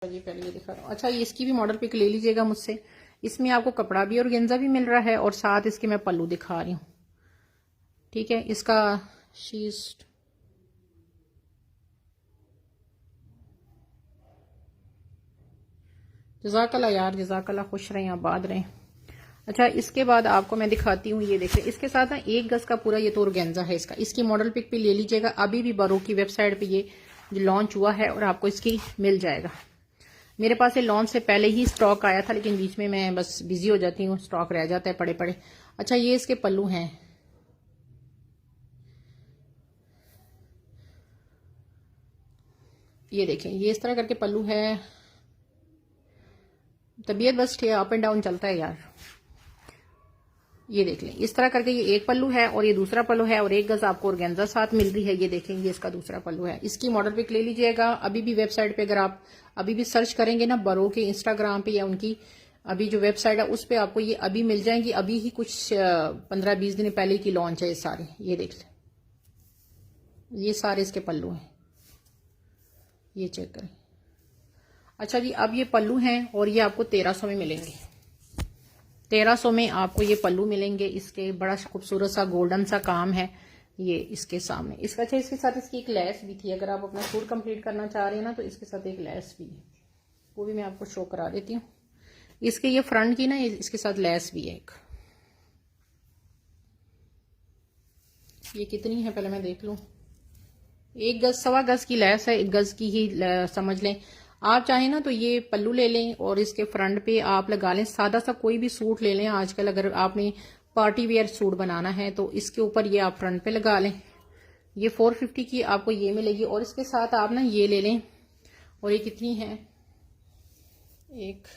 जी पहले ये दिखा रहा हूँ। अच्छा, ये इसकी भी मॉडल पिक ले लीजिएगा मुझसे। इसमें आपको कपड़ा भी और गेंजा भी मिल रहा है और साथ इसके मैं पल्लू दिखा रही हूँ। ठीक है, इसका शीज जज़ाकल्ला यार, जज़ाकल्ला, खुश रहें, आबाद रहें। अच्छा, इसके बाद आपको मैं दिखाती हूँ, ये देखिए इसके साथ ना 1 गज का पूरा ये तो ऑर्गेन्जा है इसका। इसकी मॉडल पिक भी ले लीजिएगा। अभी भी बरो की वेबसाइट पे ये लॉन्च हुआ है और आपको इसकी मिल जाएगा। मेरे पास ये लॉन्च से पहले ही स्टॉक आया था, लेकिन बीच में मैं बस बिजी हो जाती हूँ, स्टॉक रह जाता है पड़े पड़े। अच्छा, ये इसके पल्लू हैं। ये देखें, ये इस तरह करके पल्लू है। तबीयत बस ठीक है, अप एंड डाउन चलता है यार। ये देख लें, इस तरह करके ये एक पल्लू है और ये दूसरा पल्लू है और 1 गज आपको ऑर्गेन्जा साथ मिल रही है। ये देखें, ये इसका दूसरा पल्लू है। इसकी मॉडल पिक ले लीजिएगा। अभी भी वेबसाइट पे अगर आप अभी भी सर्च करेंगे ना बरो के इंस्टाग्राम पे या उनकी अभी जो वेबसाइट है उस पे आपको ये अभी मिल जाएंगी। अभी ही कुछ 15-20 दिन पहले की लॉन्च है ये सारे। ये देख लें, ये सारे इसके पल्लू हैं, ये चेक करें। अच्छा जी, अब ये पल्लू हैं और ये आपको 1300 में मिलेंगे। 1300 में आपको ये पल्लू मिलेंगे। इसके बड़ा खूबसूरत सा गोल्डन सा काम है ये इसके सामने। इसका अच्छा, इसके साथ इसकी एक लैस भी थी। अगर आप अपना सूट कंप्लीट करना चाह रहे हैं ना तो इसके साथ एक लैस भी है, वो भी मैं आपको शो करा देती हूँ। इसके ये फ्रंट की ना इसके साथ लैस भी है एक। ये कितनी है पहले मैं देख लूं। 1 गज 1.25 गज की लैस है, 1 गज की ही समझ लें। आप चाहें ना तो ये पल्लू ले लें और इसके फ्रंट पे आप लगा लें। सादा सा कोई भी सूट ले लें। आजकल अगर आपने पार्टी वेयर सूट बनाना है तो इसके ऊपर ये आप फ्रंट पे लगा लें। ये 450 की आपको ये मिलेगी। और इसके साथ आप ना ये ले लें। और ये कितनी है, 1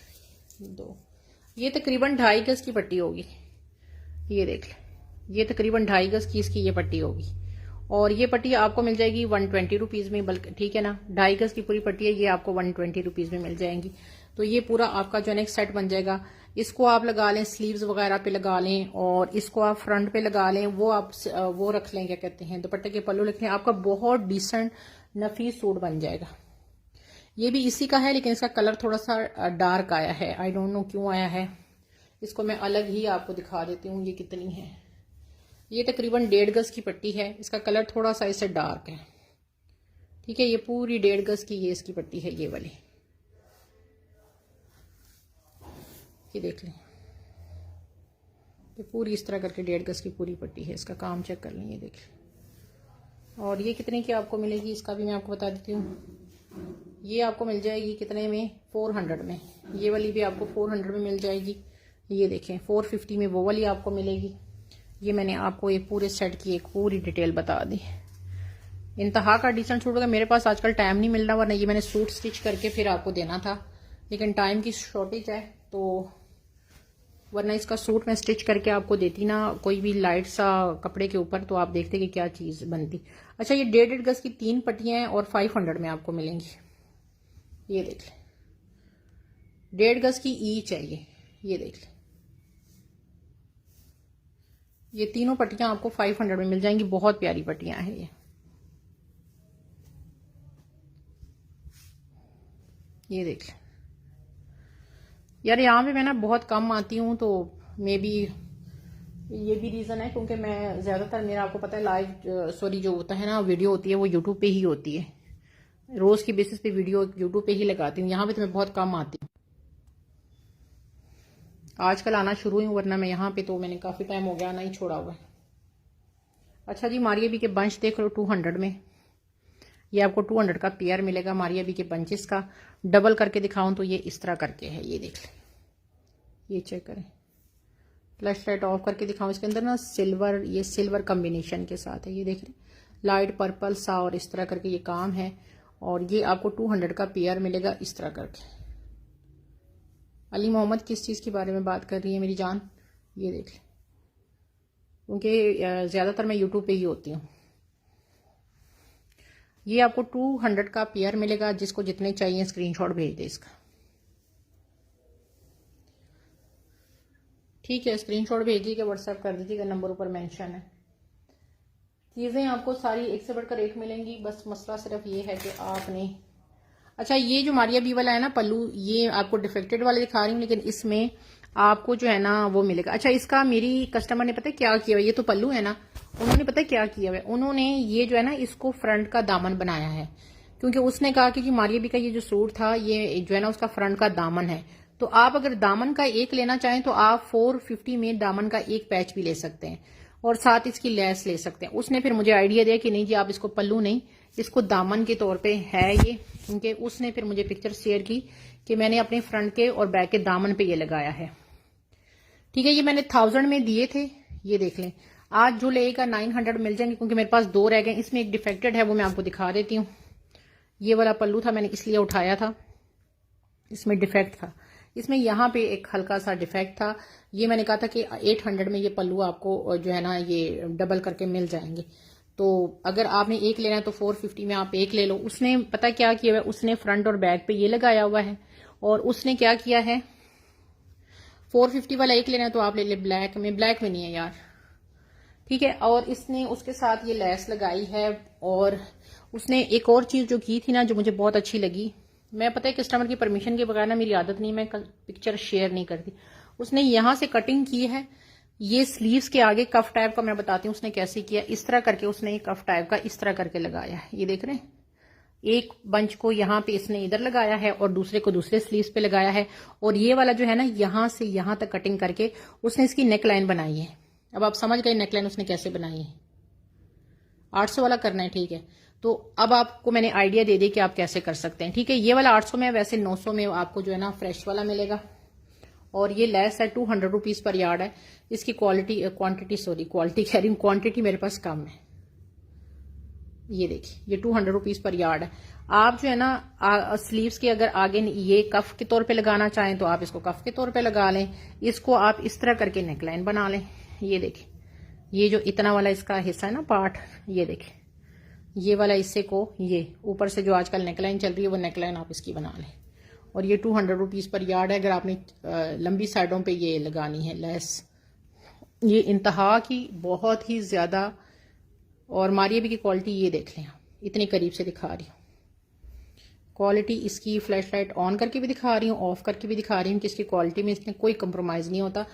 2, ये तकरीबन 2.5 गज की पट्टी होगी। ये देख लें, ये तकरीबन 2.5 गज की इसकी ये पट्टी होगी। और ये पट्टी आपको मिल जाएगी 120 रुपीज में, बल्कि ठीक है ना, 2.5 गज की पूरी पट्टी है, ये आपको 120 रुपीज में मिल जाएंगी। तो ये पूरा आपका जो नेक्स्ट सेट बन जाएगा। इसको आप लगा लें, स्लीव्स वगैरह पे लगा लें और इसको आप फ्रंट पे लगा लें। वो आप वो रख लें, क्या कहते हैं, दुपट्टे के पल्लू रख लें। आपका बहुत डिसेंट नफीस सूट बन जाएगा। ये भी इसी का है, लेकिन इसका कलर थोड़ा सा डार्क आया है। आई डोंट नो क्यों आया है। इसको मैं अलग ही आपको दिखा देती हूँ। ये कितनी है, ये तकरीबन 1.5 गज की पट्टी है। इसका कलर थोड़ा सा इससे डार्क है। ठीक है, ये पूरी 1.5 गज की ये इसकी पट्टी है, ये वाली। ये देख लें, ये पूरी इस तरह करके 1.5 गज की पूरी पट्टी है। इसका काम चेक कर लें, ये देख लें। और ये कितने की आपको मिलेगी, इसका भी मैं आपको बता देती हूँ। ये आपको मिल जाएगी कितने में, 400 में। ये वाली भी आपको 400 में मिल जाएगी। ये देखें, 450 में वो वाली आपको मिलेगी। ये मैंने आपको एक पूरे सेट की एक पूरी डिटेल बता दी। इंतहा का डिसेंट सूट होगा। मेरे पास आजकल टाइम नहीं मिल रहा, वरना ये मैंने सूट स्टिच करके फिर आपको देना था, लेकिन टाइम की शॉर्टेज है। तो वरना इसका सूट मैं स्टिच करके आपको देती ना, कोई भी लाइट सा कपड़े के ऊपर, तो आप देखते कि क्या चीज बनती। अच्छा, ये 1.5 गज की 3 पट्टियां हैं और 500 में आपको मिलेंगी। ये देख लें, 1.5 गज की ईच है ये देख लें। ये तीनों पट्टियां आपको 500 में मिल जाएंगी। बहुत प्यारी पट्टियां हैं ये देख लें यार। यहाँ पे मैं ना बहुत कम आती हूँ, तो मे बी ये भी रीजन है, क्योंकि मैं ज्यादातर, मेरा आपको पता है, लाइव सॉरी जो होता है ना वीडियो होती है वो यूट्यूब पे ही होती है। रोज की बेसिस पे वीडियो यूट्यूब पे ही लगाती हूँ। यहाँ पे तो मैं बहुत कम आती हूँ। आजकल आना शुरू हुई हूँ, वरना मैं यहाँ पे तो मैंने काफी टाइम हो गया आना ही छोड़ा हुआ है। अच्छा जी, मारिया बी के बंच देख लो 200 में। ये आपको 200 का पेयर मिलेगा मारिया बी के बंचेस का। डबल करके दिखाऊं तो ये इस तरह करके है, ये देख लें, ये चेक करें। फ्लैश लाइट ऑफ करके दिखाऊं, इसके अंदर ना सिल्वर, ये सिल्वर कॉम्बिनेशन के साथ है, ये देख लें, लाइट पर्पल सा और इस तरह करके ये काम है। और ये आपको 200 का पेयर मिलेगा इस तरह करके। अली मोहम्मद किस चीज के बारे में बात कर रही है मेरी जान, ये देख लें, क्योंकि ज्यादातर मैं यूट्यूब पे ही होती हूँ। ये आपको 200 का पेयर मिलेगा। जिसको जितने चाहिए स्क्रीनशॉट भेज दे इसका। ठीक है, स्क्रीनशॉट भेज दीजिएगा, व्हाट्सएप कर दीजिएगा, नंबर ऊपर मेंशन है। चीजें आपको सारी एक से बढ़कर एक मिलेंगी। बस मसला सिर्फ ये है कि आपने अच्छा, ये जो मारिया बी वाला है ना पल्लू, ये आपको डिफेक्टेड वाले दिखा रही हूँ, लेकिन इसमें आपको जो है ना वो मिलेगा। अच्छा, इसका मेरी कस्टमर ने पता है क्या किया हुआ, ये तो पल्लू है ना, उन्होंने पता है क्या किया हुआ है, उन्होंने ये जो है ना इसको फ्रंट का दामन बनाया है, क्योंकि उसने कहा कि मारिया बी का ये जो सूट था ये जो है ना उसका फ्रंट का दामन है। तो आप अगर दामन का एक लेना चाहें तो आप 450 में दामन का एक पैच भी ले सकते हैं और साथ इसकी लेस ले सकते हैं। उसने फिर मुझे आइडिया दिया कि नहीं जी, आप इसको पल्लू नहीं, इसको दामन के तौर पे है ये, क्योंकि उसने फिर मुझे पिक्चर शेयर की कि मैंने अपने फ्रंट के और बैक के दामन पे ये लगाया है। ठीक है, ये मैंने 1000 में दिए थे, ये देख लें। आज जो लेगा 900 मिल जाएंगे, क्योंकि मेरे पास 2 रह गए। इसमें एक डिफेक्टेड है, वो मैं आपको दिखा देती हूँ। ये वाला पल्लू था, मैंने इसलिए उठाया था, इसमें डिफेक्ट था, इसमें यहाँ पे एक हल्का सा डिफेक्ट था। ये मैंने कहा था कि 800 में ये पल्लू आपको जो है ना ये डबल करके मिल जाएंगे। तो अगर आपने एक लेना है तो 450 में आप एक ले लो। उसने पता क्या किया हुआ है, उसने फ्रंट और बैक पे ये लगाया हुआ है, और उसने क्या किया है, 450 वाला एक लेना है तो आप ले ले ब्लैक में, ब्लैक में नहीं है यार, ठीक है। और इसने उसके साथ ये लेस लगाई है, और उसने एक और चीज जो की थी ना जो मुझे बहुत अच्छी लगी, मैं पता है कस्टमर की परमिशन के बगैर ना मेरी आदत नहीं, मैं पिक्चर शेयर नहीं करती। उसने यहां से कटिंग की है, ये स्लीव्स के आगे कफ टाइप का मैं बताती हूँ उसने कैसे किया। इस तरह करके उसने कफ टाइप का इस तरह करके लगाया है, ये देख रहे हैं। एक बंच को यहाँ पे इसने इधर लगाया है और दूसरे को दूसरे स्लीव्स पे लगाया है, और ये वाला जो है ना यहां से यहां तक कटिंग करके उसने इसकी नेक लाइन बनाई है। अब आप समझ गए नेक लाइन उसने कैसे बनाई है। 800 वाला करना है, ठीक है। तो अब आपको मैंने आइडिया दे दी कि आप कैसे कर सकते हैं, ठीक है। ये वाला 800 में, वैसे 900 में आपको जो है ना फ्रेश वाला मिलेगा, और ये लेस है 200 रुपीज पर यार्ड है। इसकी क्वालिटी क्वालिटी कह रही हूँ, क्वांटिटी मेरे पास कम है। ये देखिए, ये 200 रुपीज पर यार्ड है। आप जो है ना स्लीव्स के अगर आगे ये कफ के तौर पे लगाना चाहें तो आप इसको कफ के तौर पे लगा लें, इसको आप इस तरह करके नेकलाइन बना लें। ये देखिए, ये जो इतना वाला इसका हिस्सा है ना पार्ट, ये देखिए, ये वाला हिस्से को ये ऊपर से जो आजकल नेकलाइन चल रही है वो नेकलाइन आप इसकी बना लें। और ये 200 रुपीज पर यार्ड है। अगर आपने लंबी साइडों पे ये लगानी है लेस, ये इंतहा की बहुत ही ज्यादा। और मारिया बी की क्वालिटी ये देख लें, इतनी करीब से दिखा रही हूँ क्वालिटी इसकी। फ्लैश लाइट ऑन करके भी दिखा रही हूँ, ऑफ करके भी दिखा रही हूँ कि इसकी क्वालिटी में इसमें कोई कंप्रोमाइज नहीं होता।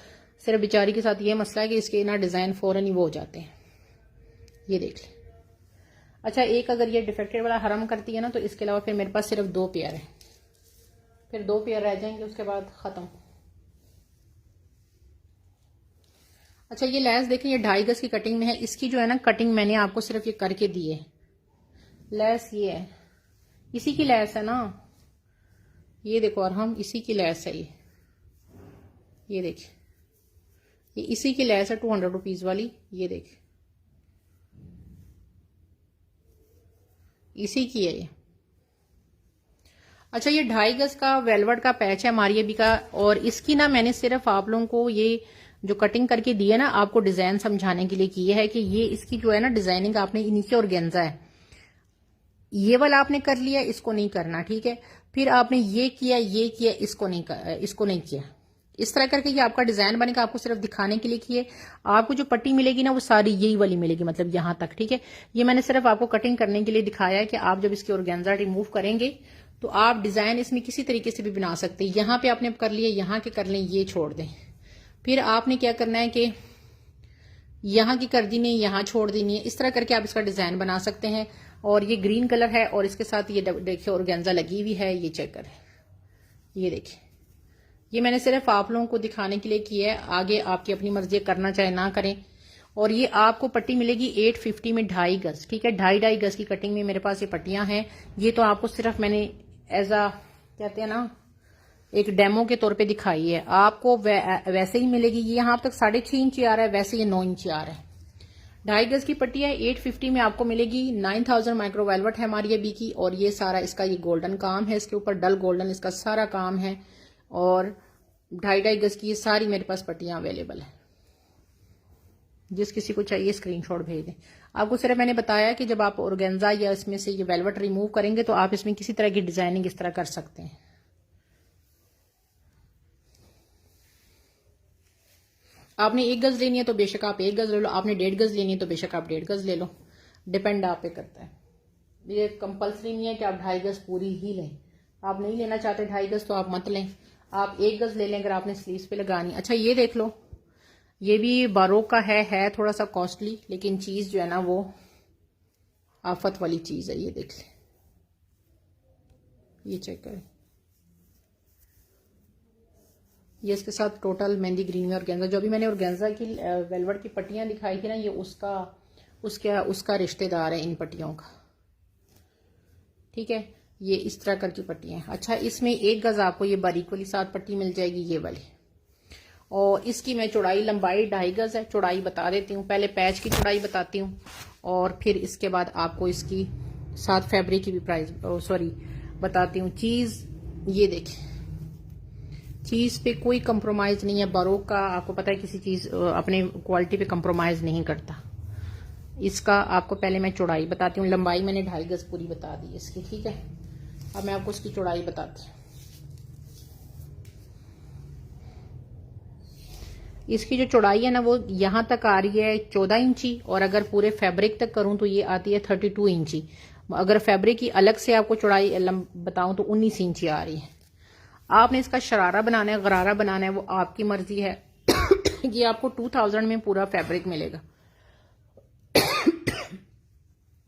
सिर्फ बेचारी के साथ ये मसला है कि इसके ना डिजाइन फौरन ही वो हो जाते हैं, ये देख लें। अच्छा, एक अगर ये डिफेक्टेड वाला हरम करती है ना तो इसके अलावा फिर मेरे पास सिर्फ 2 पेयर है, फिर 2 पेयर रह जाएंगे, उसके बाद खत्म। अच्छा, ये लेस देखें, ये 2.5 गज की कटिंग में है। इसकी जो है ना कटिंग मैंने आपको सिर्फ ये करके दी है। लेस ये है, इसी की लेस है ना, ये देखो, और हम इसी की लेस है ये देखिए, ये इसी की लेस है 200 रुपीज वाली, ये देखिए इसी की है ये। अच्छा, ये 2.5 गज का वेलवेट का पैच है मारिया बी का, और इसकी ना मैंने सिर्फ आप लोगों को ये जो कटिंग करके दी है ना आपको डिजाइन समझाने के लिए की है कि ये इसकी जो है ना डिजाइनिंग आपने नीचे ऑर्गेन्जा है, ये वाला आपने कर लिया, इसको नहीं करना, ठीक है। फिर आपने ये किया, इसको नहीं किया। इस तरह करके ये आपका डिजाइन बनेगा, आपको सिर्फ दिखाने के लिए किए। आपको जो पट्टी मिलेगी ना वो सारी यही वाली मिलेगी, मतलब यहां तक, ठीक है। ये मैंने सिर्फ आपको कटिंग करने के लिए दिखाया है कि आप जब इसकी ऑर्गेन्जा रिमूव करेंगे तो आप डिजाइन इसमें किसी तरीके से भी बना सकते हैं। यहाँ पे आपने कर लिए, यहाँ के कर लें, ये छोड़ दें। फिर आपने क्या करना है कि यहाँ की कर दी नहीं, यहाँ छोड़ देनी है। इस तरह करके आप इसका डिजाइन बना सकते हैं। और ये ग्रीन कलर है और इसके साथ ये देखिए ऑर्गेन्जा लगी हुई है, ये चेक करें, ये देखिए। ये मैंने सिर्फ आप लोगों को दिखाने के लिए किया है, आगे आपकी अपनी मर्जी करना चाहे ना करें। और ये आपको पट्टी मिलेगी 850 में 2.5 गज, ठीक है। 2.5 गज की कटिंग में मेरे पास ये पट्टियां हैं। ये तो आपको सिर्फ मैंने एज आ कहते हैं ना एक डेमो के तौर पे दिखाई है, आपको वैसे ही मिलेगी। ये यहाँ तक 6.5 इंच आ रहा है, वैसे ये 9 इंच आ रहा है। 2.5 गज की पट्टी है, 850 में आपको मिलेगी। 9000 माइक्रो वेलवेट है मारिया बी की, और ये सारा इसका ये गोल्डन काम है, इसके ऊपर डल गोल्डन इसका सारा काम है। और 2.5 गज की ये सारी मेरे पास पट्टियां अवेलेबल है। जिस किसी को चाहिए स्क्रीनशॉट भेज दें। आपको सिर्फ मैंने बताया कि जब आप ऑर्गेन्जा या इसमें से ये वेलवेट रिमूव करेंगे तो आप इसमें किसी तरह की डिजाइनिंग इस तरह कर सकते हैं। आपने 1 गज लेनी है तो बेशक आप 1 गज ले लो, आपने 1.5 गज लेनी है तो बेशक आप 1.5 गज ले लो, डिपेंड आप पे करता है। ये कंपल्सरी नहीं है कि आप 2.5 गज पूरी ही लें। आप नहीं लेना चाहते 2.5 गज तो आप मत लें, आप 1 गज ले लें अगर आपने स्लीव्स पे लगानी। अच्छा ये देख लो, ये भी बारोक का है थोड़ा सा कॉस्टली, लेकिन चीज़ जो है ना वो आफत वाली चीज़ है। ये देख लें, ये चेक करें, ये इसके साथ टोटल मेहंदी ग्रीन में ऑर्गेन्जा, जो भी मैंने ऑर्गेन्जा की वेलवेट की पट्टियां दिखाई थी ना, ये उसका रिश्तेदार है इन पट्टियों का। ठीक है, ये इस तरह करके पट्टियां। अच्छा, इसमें 1 गज आपको ये बारीक वाली साथ पट्टी मिल जाएगी, ये वाली, और इसकी मैं चौड़ाई लंबाई 2.5 गज है। चौड़ाई बता देती हूँ, पहले पैच की चौड़ाई बताती हूँ और फिर इसके बाद आपको इसकी साथ फैब्रिक की भी प्राइस बताती हूँ। चीज ये देखें, चीज पे कोई कंप्रोमाइज नहीं है। बारोक का आपको पता है किसी चीज अपने क्वालिटी पे कंप्रोमाइज नहीं करता। इसका आपको पहले मैं चौड़ाई बताती हूँ, लंबाई मैंने 2.5 गज पूरी बता दी इसकी। ठीक है, अब मैं आपको इसकी चौड़ाई बताती हूँ। इसकी जो चौड़ाई है ना वो यहां तक आ रही है 14 इंची, और अगर पूरे फैब्रिक तक करूं तो ये आती है 32 इंची। अगर फैब्रिक की अलग से आपको चौड़ाई बताऊं तो 19 इंची आ रही है। आपने इसका शरारा बनाना है, गरारा बनाना है, वो आपकी मर्जी है। ये आपको 2000 में पूरा फैब्रिक मिलेगा।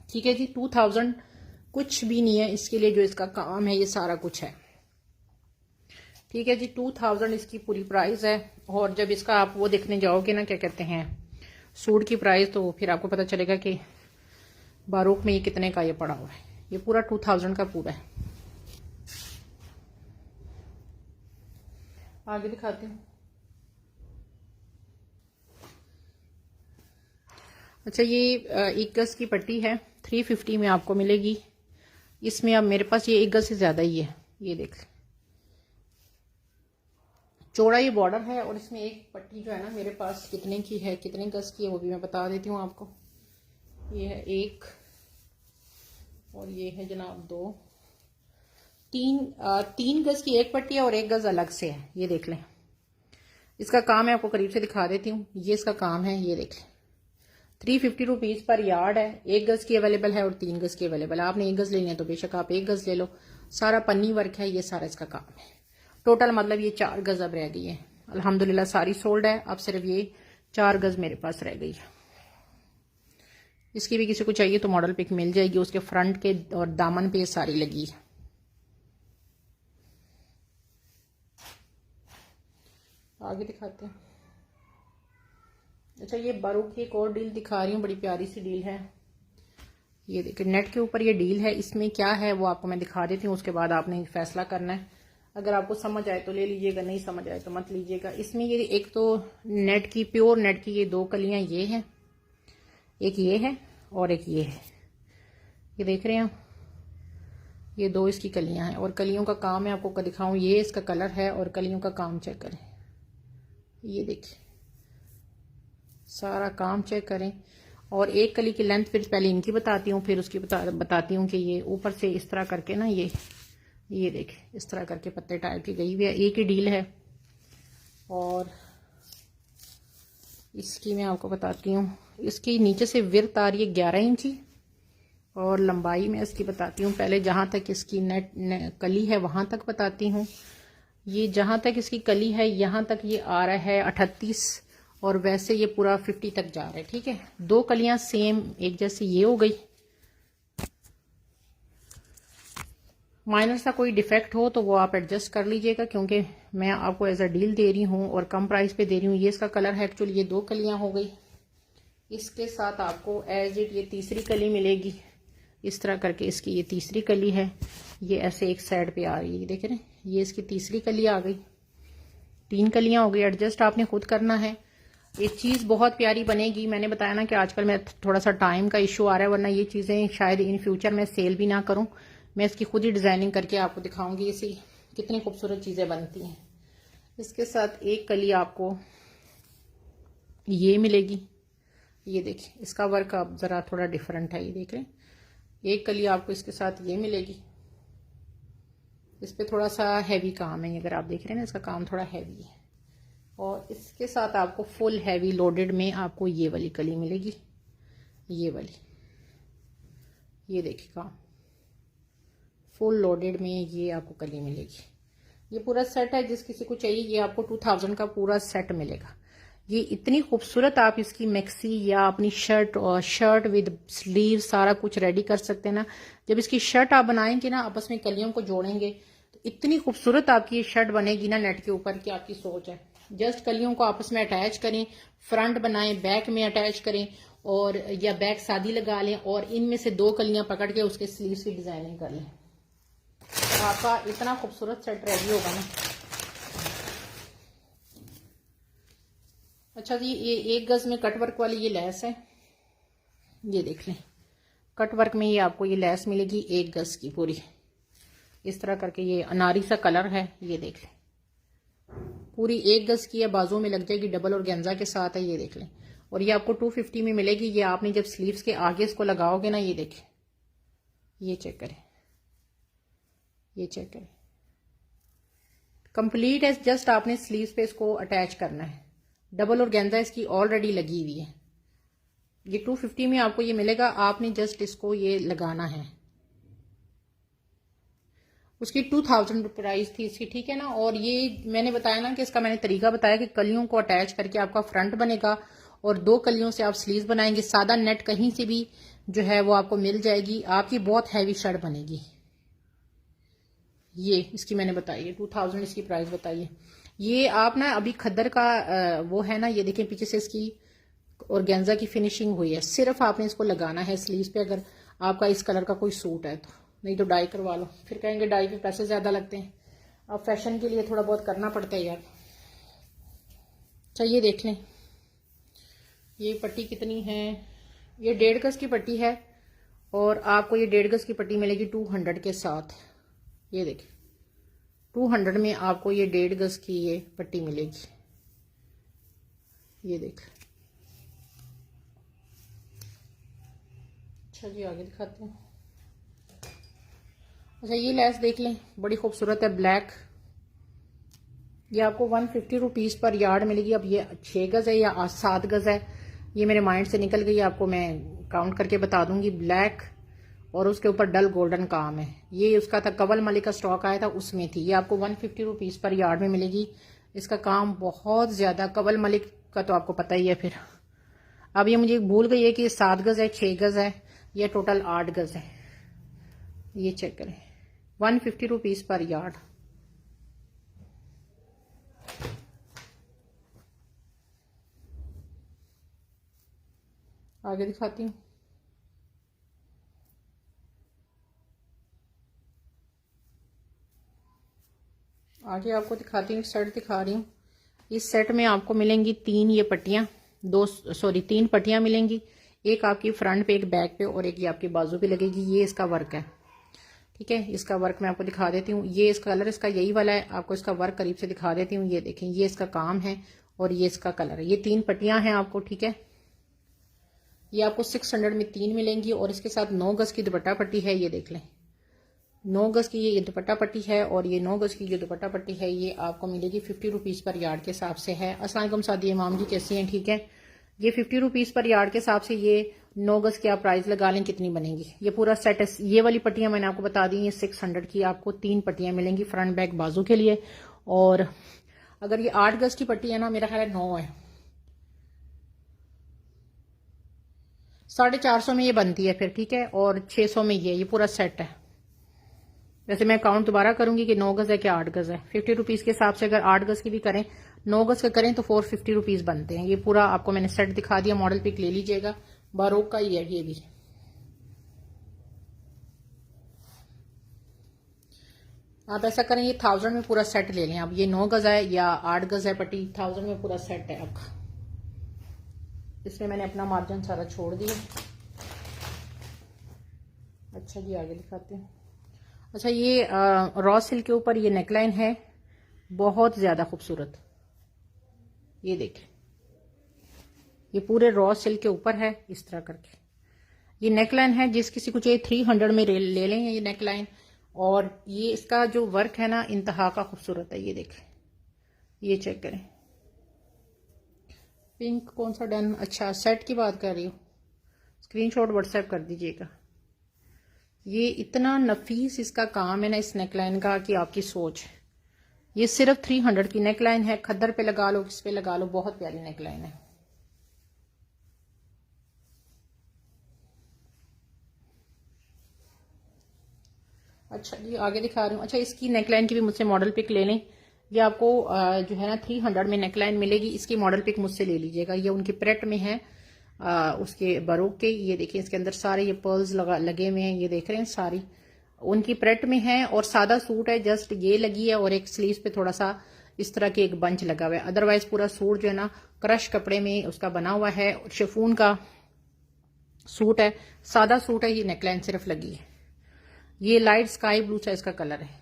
ठीक है जी, 2000 कुछ भी नहीं है इसके लिए, जो इसका काम है ये सारा कुछ है। ठीक है जी, 2000 इसकी पूरी प्राइस है। और जब इसका आप वो देखने जाओगे ना, क्या कहते हैं, सूट की प्राइस, तो फिर आपको पता चलेगा कि बारोक में ये कितने का ये पड़ा हुआ है। ये पूरा 2000 का पूरा है। आगे दिखाती हूँ। अच्छा, ये 1 गज की पट्टी है, 350 में आपको मिलेगी। इसमें अब मेरे पास ये 1 गज से ज्यादा ही है, ये देख लें। चौड़ा ये बॉर्डर है, और इसमें एक पट्टी जो है ना मेरे पास कितने की है, कितने गज की है, वो भी मैं बता देती हूँ आपको। ये है 1, और ये है जनाब 2, 3 गज की एक पट्टी है और 1 गज अलग से है। ये देख लें, इसका काम है, आपको करीब से दिखा देती हूँ। ये इसका काम है, ये देख लें। 350 रुपीज पर यार्ड है। 1 गज की अवेलेबल है और 3 गज की अवेलेबल है। आपने 1 गज लेनी है तो बेशक आप 1 गज ले लो। सारा पन्नी वर्क है, ये सारा इसका काम है। टोटल मतलब ये 4 गज अब रह गई है। अल्हम्दुलिल्लाह सारी सोल्ड है, अब सिर्फ ये 4 गज मेरे पास रह गई है। इसकी भी किसी को चाहिए तो मॉडल पिक मिल जाएगी, उसके फ्रंट के और दामन पे सारी लगी है। आगे दिखाते हैं। अच्छा, ये बारोक की एक और डील दिखा रही हूँ, बड़ी प्यारी सी डील है। ये देखिए, नेट के ऊपर ये डील है। इसमें क्या है वो आपको मैं दिखा देती हूँ, उसके बाद आपने फैसला करना है। अगर आपको समझ आए तो ले लीजिएगा, नहीं समझ आए तो मत लीजिएगा। इसमें ये एक तो नेट की, प्योर नेट की ये 2 कलियां ये हैं, एक ये है और एक ये है। ये देख रहे हैं, ये 2 इसकी कलियां हैं, और कलियों का काम है, आपको दिखाऊं। ये इसका कलर है, और कलियों का काम चेक करें। ये देखिए, सारा काम चेक करें। और एक कली की लेंथ फिर पहले इनकी बताती हूँ, फिर उसकी बताती हूँ कि ये ऊपर से इस तरह करके ना, ये देखें, इस तरह करके पत्ते टाइप की गई हुई है। एक ही डील है। और इसकी मैं आपको बताती हूँ, इसकी नीचे से विर्थ आ रही है 11 इंची, और लंबाई में इसकी बताती हूँ। पहले जहां तक इसकी कली है वहां तक बताती हूँ। ये जहां तक इसकी कली है यहां तक ये आ रहा है 38, और वैसे ये पूरा 50 तक जा रहा है। ठीक है, 2 कलियां सेम एक जैसी ये हो गई। माइनर सा कोई डिफेक्ट हो तो वो आप एडजस्ट कर लीजिएगा, क्योंकि मैं आपको एज अ डील दे रही हूँ और कम प्राइस पे दे रही हूँ। ये इसका कलर है एक्चुअली, ये 2 कलियां हो गई। इसके साथ आपको एज इट ये तीसरी कली मिलेगी, इस तरह करके इसकी ये तीसरी कली है। ये ऐसे एक साइड पे आ रही है, देख रहे हैं, ये इसकी तीसरी कली आ गई। 3 कलियां हो गई। एडजस्ट आपने खुद करना है। ये चीज बहुत प्यारी बनेगी। मैंने बताया ना कि आजकल मैं थोड़ा सा टाइम का इशू आ रहा है, वरना ये चीजें शायद इन फ्यूचर में सेल भी ना करूं। मैं इसकी खुद ही डिजाइनिंग करके आपको दिखाऊंगी, इसी कितनी खूबसूरत चीजें बनती हैं। इसके साथ एक कली आपको ये मिलेगी। ये देखिए, इसका वर्क अब जरा थोड़ा डिफरेंट है, ये देख रहे हैं। एक कली आपको इसके साथ ये मिलेगी। इस पे थोड़ा सा हैवी काम है, अगर आप देख रहे हैं ना, इसका काम थोड़ा हैवी है। और इसके साथ आपको फुल हैवी लोडेड में आपको ये वाली कली मिलेगी, ये वाली। ये देखिए, काम फुल लोडेड में ये आपको कली मिलेगी। ये पूरा सेट है, जिस किसी को चाहिए ये आपको 2000 का पूरा सेट मिलेगा। ये इतनी खूबसूरत, आप इसकी मैक्सी या अपनी शर्ट और शर्ट विद स्लीव सारा कुछ रेडी कर सकते हैं ना। जब इसकी शर्ट आप बनाएंगे ना, आपस में कलियों को जोड़ेंगे तो इतनी खूबसूरत आपकी ये शर्ट बनेगी ना नेट के ऊपर की आपकी सोच है। जस्ट कलियों को आपस में अटैच करें, फ्रंट बनाएं, बैक में अटैच करें और या बैक सादी लगा लें और इनमें से 2 कलियां पकड़ के उसके स्लीव्स की डिजाइनिंग कर लें। आपका इतना खूबसूरत सेट रेडी होगा ना। अच्छा जी, ये 1 गज में कट वर्क वाली ये लेस है, ये देख लें। कट वर्क में ये आपको ये लेस मिलेगी 1 गज की पूरी, इस तरह करके। ये अनारी सा कलर है, ये देख लें। पूरी 1 गज की है, बाजू में लग जाएगी, डबल और गेंजा के साथ है, ये देख लें। और ये आपको 250 में मिलेगी। ये आपने जब स्लीव्स के आगे इसको लगाओगे ना, ये देखें, ये चेक करें, ये चेक करें, कंप्लीट है। जस्ट आपने स्लीव्स पे इसको अटैच करना है। डबल और गेंजा इसकी ऑलरेडी लगी हुई है। ये 250 में आपको ये मिलेगा, आपने जस्ट इसको ये लगाना है। उसकी 2000 प्राइस थी इसकी, ठीक है ना। और ये मैंने बताया ना कि इसका मैंने तरीका बताया कि कलियों को अटैच करके आपका फ्रंट बनेगा और 2 कलियों से आप स्लीव्स बनाएंगे। सादा नेट कहीं से भी जो है वो आपको मिल जाएगी, आपकी बहुत हैवी शर्ट बनेगी। ये इसकी मैंने बताई है 2000 इसकी प्राइस बताइए। ये आप ना अभी खद्दर का वो है ना, ये देखें पीछे से इसकी और गेंजा की फिनिशिंग हुई है। सिर्फ आपने इसको लगाना है स्लीव्स पे, अगर आपका इस कलर का कोई सूट है तो, नहीं तो डाई करवा लो। फिर कहेंगे डाई पे पैसे ज्यादा लगते हैं। अब फैशन के लिए थोड़ा बहुत करना पड़ता है यार। चलिए देख लें ये पट्टी कितनी है। ये 1.5 गज की पट्टी है और आपको ये 1.5 गज की पट्टी मिलेगी 200 के साथ। ये देखिए 200 में आपको ये 1.5 गज की ये पट्टी मिलेगी। ये देख, अच्छा जी आगे दिखाते हैं। अच्छा ये लेस देख लें, बड़ी खूबसूरत है, ब्लैक। ये आपको 150 रुपीज़ पर यार्ड मिलेगी। अब ये 6 गज है या 7 गज है, ये मेरे माइंड से निकल गई, आपको मैं काउंट करके बता दूंगी। ब्लैक और उसके ऊपर डल गोल्डन काम है। ये उसका था कवल मलिक का स्टॉक आया था, उसमें थी। ये आपको 150 रुपीज़ पर यार्ड में मिलेगी। इसका काम बहुत ज़्यादा, कवल मलिक का तो आपको पता ही है। फिर अब ये मुझे भूल गई है कि 7 गज है 6 गज है, ये टोटल 8 गज है। ये चेक करें, 150 रुपीज़ पर यार्ड। आगे दिखाती हूँ। आगे आपको दिखाती हूँ, सेट दिखा रही हूँ। इस सेट में आपको मिलेंगी 3 ये पट्टियाँ, 3 पट्टियाँ मिलेंगी। एक आपकी फ्रंट पे, एक बैक पे और एक ये आपकी बाजू पे लगेगी। ये इसका वर्क है, ठीक है। इसका वर्क मैं आपको दिखा देती हूँ। ये इसका कलर इसका यही वाला है, आपको इसका वर्क करीब से दिखा देती हूँ। ये देखें, ये इसका काम है और ये इसका कलर है। ये 3 पट्टियाँ हैं आपको, ठीक है। ये आपको 600 में 3 मिलेंगी और इसके साथ 9 गज की दुपट्टा पट्टी है। ये देख लें, 9 गज की ये दुपट्टा पट्टी है और ये 9 गज की जो दुपट्टा पट्टी है ये आपको मिलेगी 50 रुपीज़ पर यार्ड के हिसाब से है। अस्सलाम वालेकुम सादिया इमाम जी, कैसी हैं? ठीक है। ये 50 रुपीज़ पर यार्ड के हिसाब से ये 9 गज की आप प्राइस लगा लें कितनी बनेगी। ये पूरा सेट है। ये वाली पट्टियां मैंने आपको बता दी, ये 600 की आपको 3 पट्टियां मिलेंगी फ्रंट बैक बाजू के लिए। और अगर ये 8 गज की पट्टी है ना, मेरा ख्याल है 9 है, 450 में ये बनती है फिर, ठीक है। और 600 में ये पूरा सेट है। वैसे मैं काउंट दोबारा करूंगी कि 9 गज है कि 8 गज है। 50 रुपीज़ के हिसाब से अगर 8 गज की भी करें, 9 गज का करें तो 450 रुपीज़ बनते हैं। ये पूरा आपको मैंने सेट दिखा दिया, मॉडल पिक ले लीजिएगा, बारोक का ही है ये भी। आप ऐसा करें, ये 1000 में पूरा सेट ले लें। अब ये 9 गज है या 8 गज है पट्टी, 1000 में पूरा सेट है आपका। इसमें मैंने अपना मार्जिन सारा छोड़ दिया। अच्छा जी आगे दिखाते हैं। अच्छा ये रॉ सिल्क के ऊपर ये नेकलाइन है, बहुत ज्यादा खूबसूरत। ये देखें, ये पूरे रॉ सिल्क के ऊपर है इस तरह करके। ये नेकलाइन है, जिस किसी को चाहिए 300 में ले लें ये नेकलाइन। और ये इसका जो वर्क है ना, इंतहा का खूबसूरत है। ये देखें, ये चेक करें। पिंक कौन सा डन? अच्छा सेट की बात कर रही हूँ, स्क्रीनशॉट व्हाट्सएप कर दीजिएगा। ये इतना नफीस इसका काम है ना इस नेकलाइन का कि आपकी सोच। ये सिर्फ 300 की नेकलाइन है, खद्दर पे लगा लो, किस पे लगा लो, बहुत प्यारी नेकलाइन है। अच्छा जी आगे दिखा रही हूँ। अच्छा इसकी नेकलाइन की भी मुझसे मॉडल पिक ले लें। ये आपको जो है ना 300 में नेकलाइन मिलेगी। इसकी मॉडल पिक मुझसे ले लीजिएगा। ये उनकी प्रेट में है उसके बरोक के। ये देखिए इसके अंदर सारे ये पर्ल्स लगे हुए हैं, ये देख रहे हैं, सारी उनकी प्रेट में है। और सादा सूट है, जस्ट ये लगी है और एक स्लीव पे थोड़ा सा इस तरह के एक बंच लगा हुआ है। अदरवाइज पूरा सूट जो है ना क्रश कपड़े में उसका बना हुआ है, शिफॉन का सूट है, सादा सूट है। ये नेकलाइन सिर्फ लगी है। ये लाइट स्काई ब्लू सा इसका कलर है।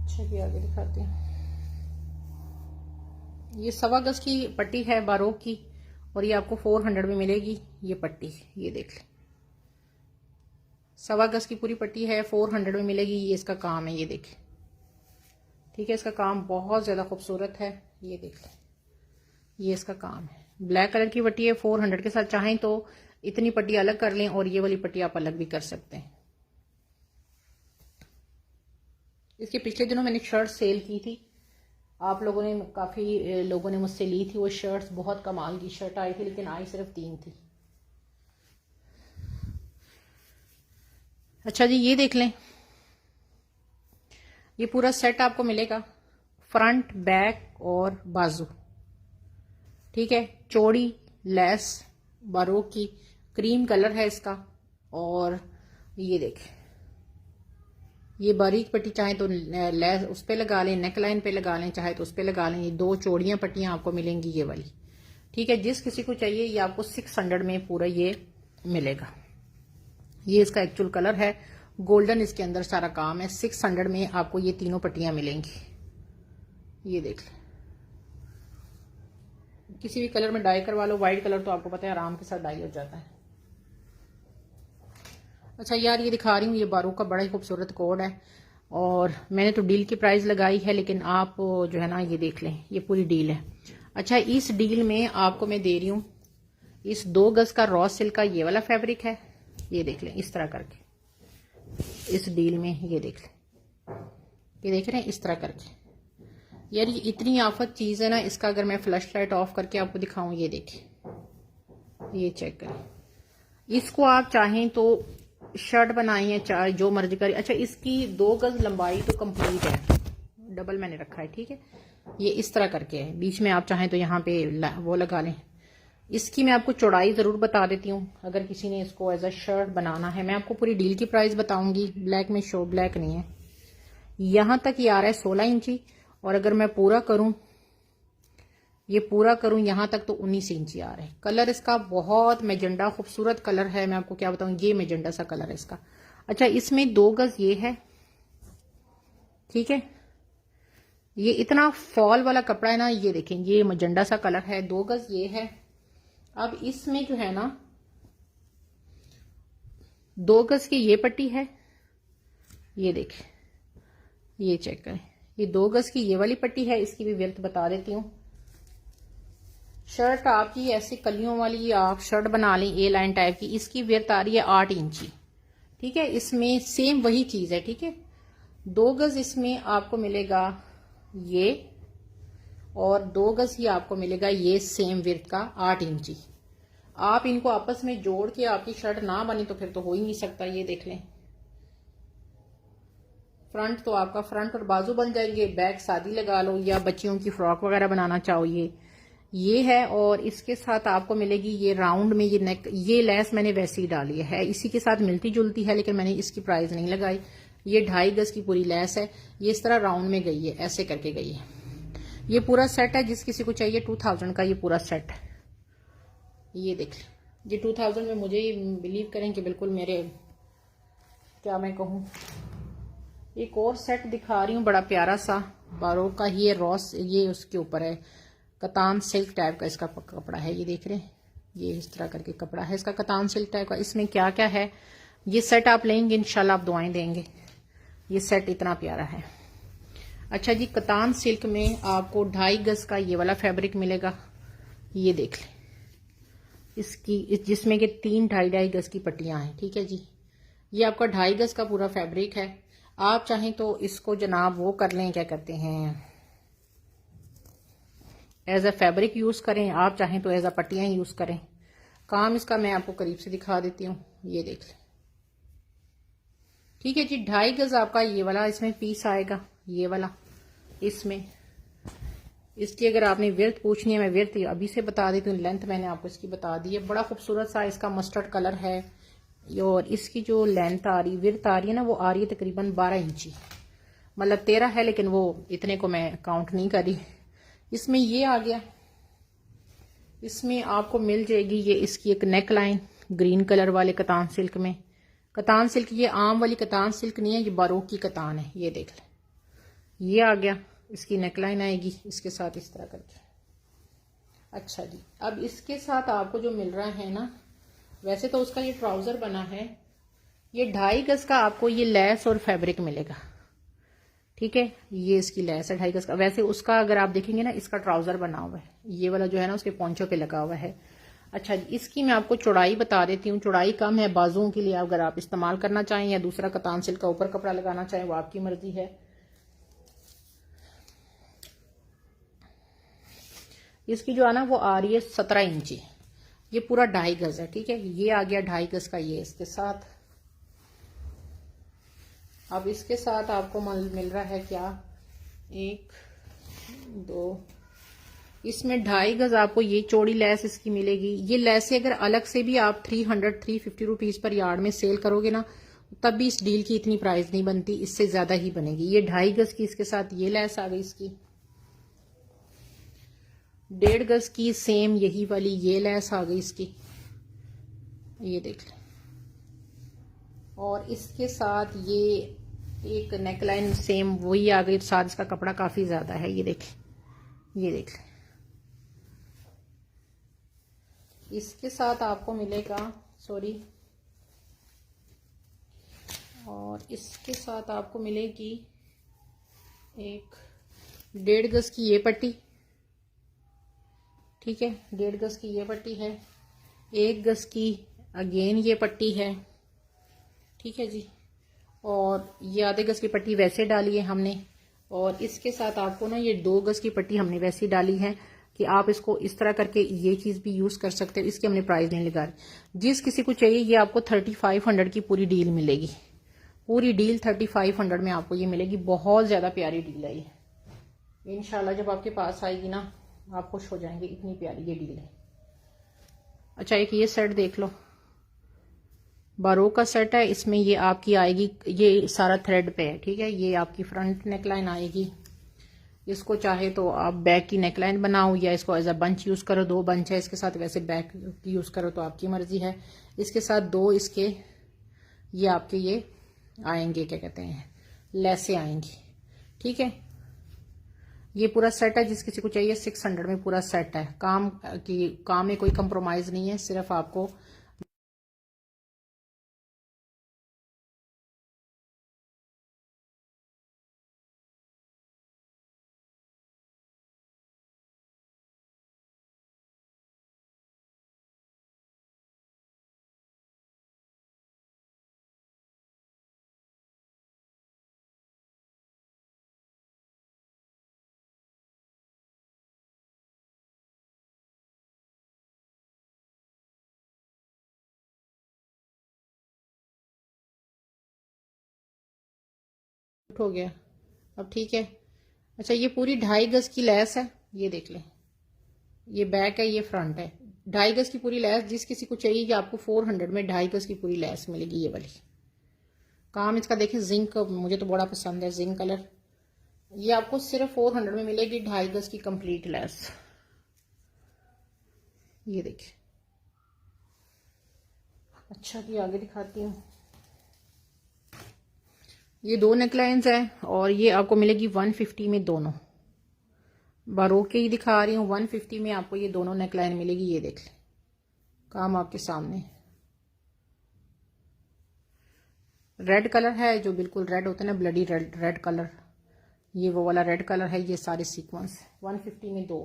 अच्छा ये आगे दिखाते हैं। ये 1.25 गज की पट्टी है बारोक की और ये आपको 400 में मिलेगी। ये पट्टी ये देख लें, 1.25 गज की पूरी पट्टी है, 400 में मिलेगी। ये इसका काम है, ये देखें, ठीक है। इसका काम बहुत ज्यादा खूबसूरत है, ये देख लें, ये इसका काम है। ब्लैक कलर की पट्टी है, 400 के साथ चाहें तो इतनी पट्टी अलग कर लें और ये वाली पट्टी आप अलग भी कर सकते हैं। इसके पिछले दिनों मैंने शर्ट सेल की थी, आप लोगों ने काफी लोगों ने मुझसे ली थी वो शर्ट्स। बहुत कमाल की शर्ट आई थी, लेकिन आई सिर्फ 3 थी। अच्छा जी ये देख लें, ये पूरा सेट आपको मिलेगा, फ्रंट बैक और बाजू, ठीक है। चौड़ी लेस बारोक की, क्रीम कलर है इसका। और ये देखें, ये बारीक पट्टी चाहे तो लेस उस पे लगा लें, नेकलाइन पे लगा लें, चाहे तो उस पे लगा लें। ये 2 चौड़ियां पट्टियां आपको मिलेंगी ये वाली, ठीक है। जिस किसी को चाहिए ये आपको 600 में पूरा ये मिलेगा। ये इसका एक्चुअल कलर है, गोल्डन इसके अंदर सारा काम है। 600 में आपको ये तीनों पट्टियां मिलेंगी। ये देख लें, किसी भी कलर में डाई करवा लो। व्हाइट कलर तो आपको पता है आराम के साथ डाई हो जाता है। अच्छा यार ये दिखा रही हूँ, ये बारोक का बड़ा ही खूबसूरत कोड है और मैंने तो डील की प्राइस लगाई है, लेकिन आप जो है ना ये देख लें, ये पूरी डील है। अच्छा इस डील में आपको मैं दे रही हूँ इस 2 गज का रॉ सिल्क का ये वाला फैब्रिक है, ये देख लें इस तरह करके। इस डील में ये देख लें, ये देख रहे हैं इस तरह करके। यार ये इतनी आफत चीज है ना, इसका अगर मैं फ्लैश लाइट ऑफ करके आपको दिखाऊं, ये देखें, ये चेक करें। इसको आप चाहें तो शर्ट बनाइए, चाहे जो मर्जी करें। अच्छा इसकी 2 गज लंबाई तो कंप्लीट है, डबल मैंने रखा है, ठीक है। ये इस तरह करके है, बीच में आप चाहें तो यहाँ पे वो लगा लें। इसकी मैं आपको चौड़ाई जरूर बता देती हूँ, अगर किसी ने इसको एज अ शर्ट बनाना है। मैं आपको पूरी डील की प्राइस बताऊंगी, ब्लैक में शो ब्लैक नहीं है। यहां तक ये आ रहा है 16 इंची, और अगर मैं पूरा करूं, ये पूरा करूं यहां तक तो 19 इंची आ रहा है। कलर इसका बहुत मैजेंडा खूबसूरत कलर है, मैं आपको क्या बताऊं, ये मैजेंडा सा कलर है इसका। अच्छा इसमें 2 गज ये है, ठीक है। ये इतना फॉल वाला कपड़ा है ना, ये देखें, ये मैजेंडा सा कलर है, 2 गज ये है। अब इसमें जो है ना 2 गज की ये पट्टी है, ये देखें, ये चेक करें, ये 2 गज की ये वाली पट्टी है। इसकी भी विड्थ बता देती हूँ। शर्ट आपकी ऐसी कलियों वाली आप शर्ट बना लें ए लाइन टाइप की, इसकी विड्थ आ रही है 8 इंची, ठीक है। इसमें सेम वही चीज है, ठीक है। 2 गज इसमें आपको मिलेगा ये, और 2 गज ही आपको मिलेगा ये सेम विड्थ का 8 इंची। आप इनको आपस में जोड़ के आपकी शर्ट ना बनी तो फिर तो हो ही नहीं सकता। ये देख लें, फ्रंट तो आपका फ्रंट और बाजू बन जाएंगे, बैक सादी लगा लो या बच्चियों की फ्रॉक वगैरह बनाना चाहो, ये है। और इसके साथ आपको मिलेगी ये राउंड में ये नेक, ये लेस मैंने वैसे ही डाली है, इसी के साथ मिलती जुलती है, लेकिन मैंने इसकी प्राइस नहीं लगाई। ये 2.5 गज की पूरी लेस है, ये इस तरह राउंड में गई है, ऐसे करके गई है। ये पूरा सेट है, जिस किसी को चाहिए 2000 का ये पूरा सेट है। ये देख लें, ये 2000 में मुझे बिलीव करें कि बिल्कुल मेरे, क्या मैं कहूँ। एक और सेट दिखा रही हूँ, बड़ा प्यारा सा बारोक का ही है, रॉस, ये उसके ऊपर है, कतान सिल्क टाइप का इसका कपड़ा है। ये देख रहे हैं, ये इस तरह करके कपड़ा है इसका, कतान सिल्क टाइप का। इसमें क्या क्या है, ये सेट आप लेंगे इंशाल्लाह आप दुआएं देंगे। ये सेट इतना प्यारा है। अच्छा जी, कतान सिल्क में आपको 2.5 गज का ये वाला फैब्रिक मिलेगा, ये देख लें, जिसमें कि 3 2.5 गज की पट्टियां हैं। ठीक है जी, ये आपका 2.5 गज का पूरा फैब्रिक है। आप चाहें तो इसको जनाब वो कर लें, क्या कहते हैं, एज अ फैब्रिक यूज करें, आप चाहें तो एज अ पट्टियां यूज करें। काम इसका मैं आपको करीब से दिखा देती हूँ, ये देख लें। ठीक है जी, 2.5 गज आपका ये वाला इसमें पीस आएगा, ये वाला इसमें। इसकी अगर आपने विर्थ पूछनी है, मैं विर्थ अभी से बता देती हूँ, लेंथ मैंने आपको इसकी बता दी है। बड़ा खूबसूरत सा इसका मस्टर्ड कलर है, और इसकी जो लेंथ आ रही, विर्थ आ रही है ना, वो आ रही है तकरीबन 12 इंची, मतलब 13 है, लेकिन वो इतने को मैं काउंट नहीं करी। इसमें ये आ गया, इसमें आपको मिल जाएगी ये इसकी एक नेक लाइन ग्रीन कलर वाले कतान सिल्क में। कतान सिल्क ये आम वाली कतान सिल्क नहीं है, ये बारोक की कतान है, ये देख लें। ये आ गया, इसकी नेकलाइन आएगी इसके साथ इस तरह करके। अच्छा जी, अब इसके साथ आपको जो मिल रहा है ना, वैसे तो उसका ये ट्राउजर बना है, ये 2.5 गज का आपको ये लेस और फैब्रिक मिलेगा। ठीक है, ये इसकी लेस है 2.5 गज का। वैसे उसका अगर आप देखेंगे ना, इसका ट्राउजर बना हुआ है, ये वाला जो है ना उसके पोंचों पे लगा हुआ है। अच्छा जी, इसकी मैं आपको चौड़ाई बता देती हूँ। चौड़ाई कम है बाजुओं के लिए, अगर आप इस्तेमाल करना चाहें या दूसरा कतान सिल्क का ऊपर कपड़ा लगाना चाहें, वो आपकी मर्जी है। इसकी जो है ना वो आ रही है 17 इंची, ये पूरा 2.5 गज है। ठीक है, ये आ गया 2.5 गज का ये इसके साथ। अब इसके साथ आपको मिल रहा है क्या, 1 2, इसमें 2.5 गज आपको ये चौड़ी लेस इसकी मिलेगी। ये लेस से अगर अलग से भी आप 350 रुपीज पर यार्ड में सेल करोगे ना, तब भी इस डील की इतनी प्राइस नहीं बनती, इससे ज्यादा ही बनेगी। ये 2.5 गज की इसके साथ ये लेस आ गई इसकी। 1.5 गज की सेम यही वाली ये लेस आ गई इसकी, ये देख लें। और इसके साथ ये एक नेकलाइन सेम वही आ गई, साथ इसका कपड़ा काफी ज्यादा है, ये देख लें, ये देख लें। इसके साथ आपको मिलेगा, सॉरी, और इसके साथ आपको मिलेगी एक 1.5 गज की ये पट्टी। ठीक है, 1.5 गज की ये पट्टी है, 1 गज की अगेन ये पट्टी है। ठीक है जी, और ये आधे गज की पट्टी वैसे डाली है हमने, और इसके साथ आपको ना ये 2 गज की पट्टी हमने वैसे डाली है कि आप इसको इस तरह करके ये चीज भी यूज कर सकते हो। इसकी हमने प्राइस नहीं लगा रही। जिस किसी को चाहिए ये आपको 3500 की पूरी डील मिलेगी, पूरी डील 3500 में आपको ये मिलेगी। बहुत ज्यादा प्यारी डील है ये, इंशाल्लाह जब आपके पास आएगी ना आप खुश हो जाएंगे, इतनी प्यारी ये डील है। अच्छा, एक ये सेट देख लो, बारोक का सेट है, इसमें ये आपकी आएगी, ये सारा थ्रेड पे है। ठीक है, ये आपकी फ्रंट नेकलाइन आएगी। इसको चाहे तो आप बैक की नेकलाइन बनाओ या इसको एज अ बंच यूज करो, 2 बंच है इसके साथ, वैसे बैक यूज करो तो आपकी मर्जी है। इसके साथ 2 इसके ये आपके ये आएंगे, क्या कहते हैं, लेसे आएंगी। ठीक है, ये पूरा सेट है, जिस किसी को चाहिए 600 में पूरा सेट है। काम में कोई कंप्रोमाइज नहीं है, सिर्फ आपको हो गया अब। ठीक है, अच्छा, ये पूरी 2.5 गज की लेस है, ये देख लें, ये बैक है, ये फ्रंट है। 2.5 गज की पूरी लेस, जिस किसी को चाहिए कि आपको 400 में 2.5 गज की पूरी लेस मिलेगी, ये वाली। काम इसका देखें, जिंक, मुझे तो बड़ा पसंद है जिंक कलर। ये आपको सिर्फ 400 में मिलेगी 2.5 गज की कंप्लीट लेस, ये देखिए। अच्छा जी, आगे दिखाती हूँ। ये 2 नेकलाइंस है, और ये आपको मिलेगी 150 में दोनों। बारोक के ही दिखा रही हूँ, 150 में आपको ये दोनों नेकलाइन मिलेगी, ये देख लें, काम आपके सामने। रेड कलर है, जो बिल्कुल रेड होता है ना, ब्लडी रेड कलर, ये वो वाला रेड कलर है। ये सारे सीक्वेंस 150 में 2।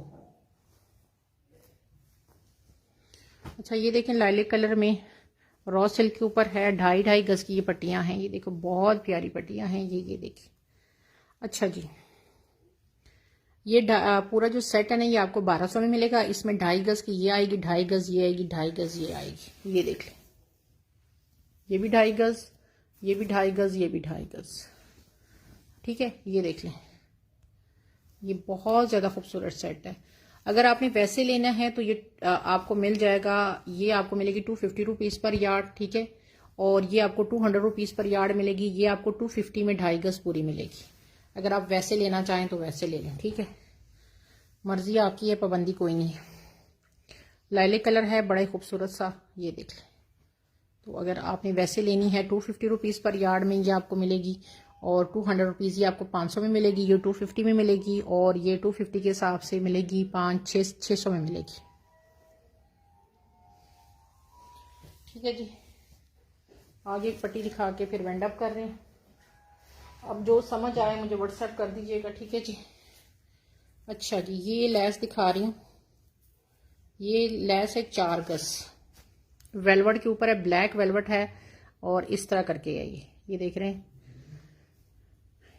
अच्छा ये देखें लाइलिक कलर में रॉ सिल्क के ऊपर है, 2.5 गज की ये पट्टियां हैं। ये देखो बहुत प्यारी पट्टियां हैं ये देखिए। अच्छा जी, ये पूरा जो सेट है ना ये आपको 1200 में मिलेगा। इसमें 2.5 गज की ये आएगी, 2.5 गज ये आएगी, 2.5 गज ये आएगी। ये देख लें, ये भी 2.5 गज, ये भी 2.5 गज, ये भी 2.5 गज। ठीक है, ये देख लें, ये बहुत ज़्यादा खूबसूरत सेट है। अगर आपने वैसे लेना है तो ये आपको मिल जाएगा, ये आपको मिलेगी 250 रुपीज़ पर यार्ड। ठीक है, और ये आपको 200 रुपीज़ पर यार्ड मिलेगी। ये आपको 250 में 2.5 गज पूरी मिलेगी। अगर आप वैसे लेना चाहें तो वैसे ले लें। ठीक है, मर्जी आपकी है, पाबंदी कोई नहीं है। लाइलिक कलर है, बड़ा ही खूबसूरत सा, ये देख लें। तो अगर आपने वैसे लेनी है 250 रुपीज़ पर यार्ड में ये आपको मिलेगी, और 200 रुपीज़ ये आपको 500 में मिलेगी, ये 250 में मिलेगी, और ये 250 के हिसाब से मिलेगी 600 में मिलेगी। ठीक है जी, आगे एक पट्टी दिखा के फिर वेंड अप कर रहे हैं। अब जो समझ आए मुझे व्हाट्सएप कर दीजिएगा। ठीक है जी। अच्छा जी, ये लेस दिखा रही हूँ, ये लेस है 4 गज, वेलवेट के ऊपर है, ब्लैक वेलवेट है, और इस तरह करके है ये देख रहे हैं।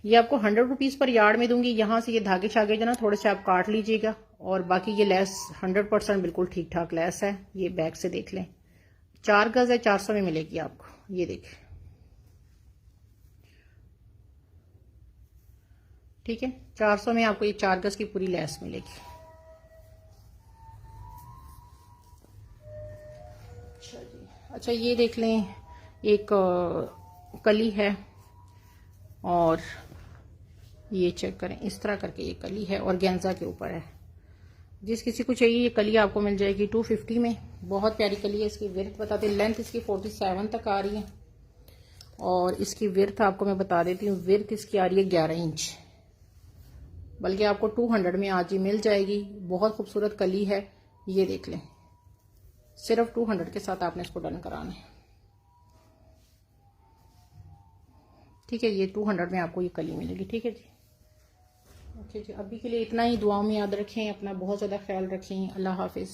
ये आपको 100 रुपीज़ पर यार्ड में दूंगी। यहाँ से ये धागे शागे जो ना थोड़े से आप काट लीजिएगा, और बाकी ये लेस 100% बिल्कुल ठीक ठाक लेस है। ये बैक से देख लें, 4 गज है, 400 में मिलेगी आपको। ये देखें, ठीक है, 400 में आपको ये 4 गज की पूरी लेस मिलेगी। अच्छा जी, अच्छा ये देख लें, एक कली है, और ये चेक करें, इस तरह करके ये कली है और गेंजा के ऊपर है। जिस किसी को चाहिए ये कली आपको मिल जाएगी 250 में। बहुत प्यारी कली है। इसकी विर्थ बता दें, लेंथ इसकी 47 तक आ रही है, और इसकी विर्थ आपको मैं बता देती हूँ, विर्थ इसकी आ रही है 11 इंच, बल्कि आपको 200 में आज ही मिल जाएगी। बहुत खूबसूरत कली है, ये देख लें। सिर्फ 200 के साथ आपने इसको डन कराना है। ठीक है, ये 200 में आपको ये कली मिलेगी। ठीक है जी, ओके जी, अभी के लिए इतना ही। दुआओं में याद रखें, अपना बहुत ज़्यादा ख्याल रखें। अल्लाह हाफिज़।